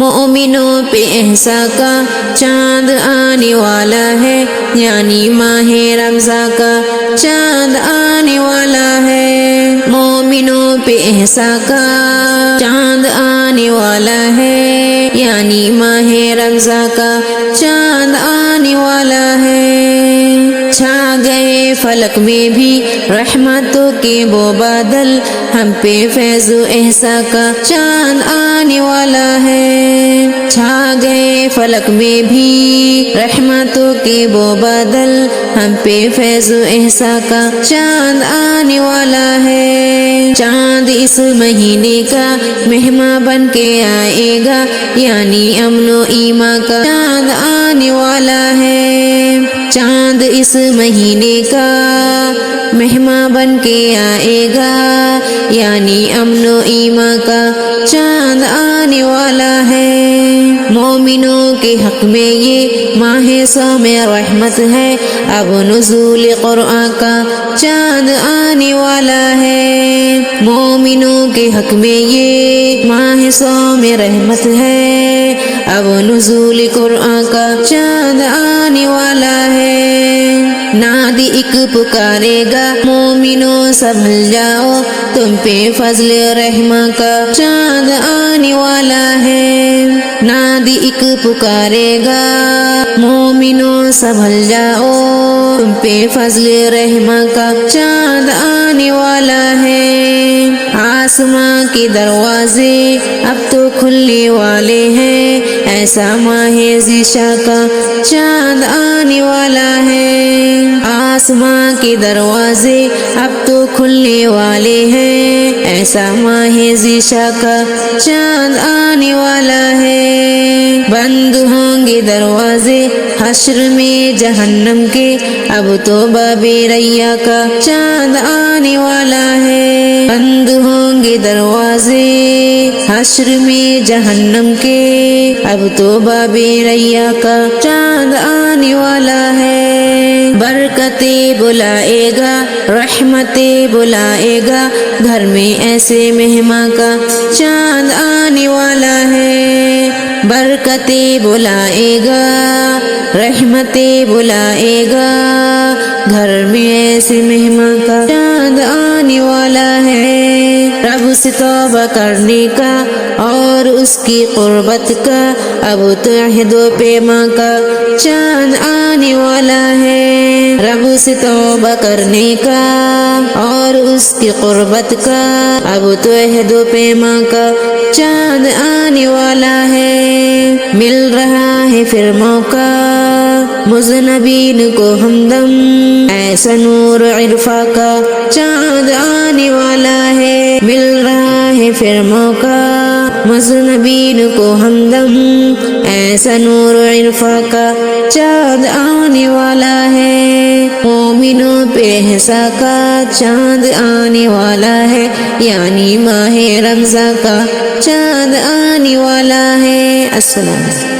مومنوں پہ احسا کا چاند آنے والا ہے، یعنی ماہ رمضان کا چاند آنے والا ہے۔ مومنوں پہ احسا کا چاند آنے والا ہے، یعنی ماہ رمضان کا چاند آنے والا ہے۔ چھا گئے فلک میں بھی رحمتوں کے وہ بادل، ہم پہ فیض و احسان کا چاند آنے والا ہے۔ چھا گئے فلک میں بھی رحمتوں کے وہ بادل، ہم پہ فیض و احسان کا چاند آنے والا ہے۔ چاند اس مہینے کا مہمان بن کے آئے گا، یعنی امن و ایمان کا چاند آنے والا ہے۔ چاند اس مہینے کا مہمان بن کے آئے گا، یعنی امن و ایمان کا چاند آنے والا ہے۔ مومنوں کے حق میں یہ ماہ سوم رحمت ہے، اب نزول قرآن کا چاند آنے والا ہے۔ مومنوں کے حق میں یہ ماہ سوم رحمت ہے، اب نزول قرآن کا چاند آنے والا ہے۔ نادی ایک پکارے گا، مومنوں سنبھل جاؤ، تم پہ فضل رحمان کا چاند آنے والا ہے۔ نادی ایک پکارے گا، مومنوں سنبھل جاؤ، تم پہ فضل رحمان کا چاند آنے والا ہے۔ آسمان کے دروازے اب تو کھلنے والے ہیں، ایسا ماہ ذیشا کا چاند آنے والا ہے۔ آسمان کے دروازے اب تو کھلنے والے ہیں، ایسا ماہ ذیشا کا چاند آنے والا ہے۔ بند ہوں گے دروازے حشر میں جہنم کے، اب تو باب ریا کا چاند آنے والا ہے۔ بند ہوں گے دروازے حشر میں جہنم کے، اب تو باب ریا کا چاند آنے والا ہے۔ برکتیں بلائے گا، رحمتیں بلائے گا، گھر میں ایسے مہمان کا چاند آنے والا ہے۔ برکتیں بلائے گا، رحمتیں بلائے گا، گھر میں ایسے مہمان کا چاند آنے والا ہے۔ رب سے توبہ کرنے کا اور اس کی قربت کا، اب تو عہد و پیمان کا چاند آنے والا ہے۔ رب سے توبہ کرنے کا اور اس کی قربت کا، اب تو عہد و پیمان کا چاند آنے والا ہے۔ مل رہا ہے پھر موقع مذنبین کو ہمدم، ایسا نور عرفا کا چاند آنے والا ہے۔ مل رہا ہے پھر موقع مذنبین کو ہمدم، ایسا نور عرفا کا چاند آنے والا ہے۔ مومنوں پہ احسا کا چاند آنے والا ہے، یعنی ماہ رمضان کا چاند آنے والا ہے۔ السلام۔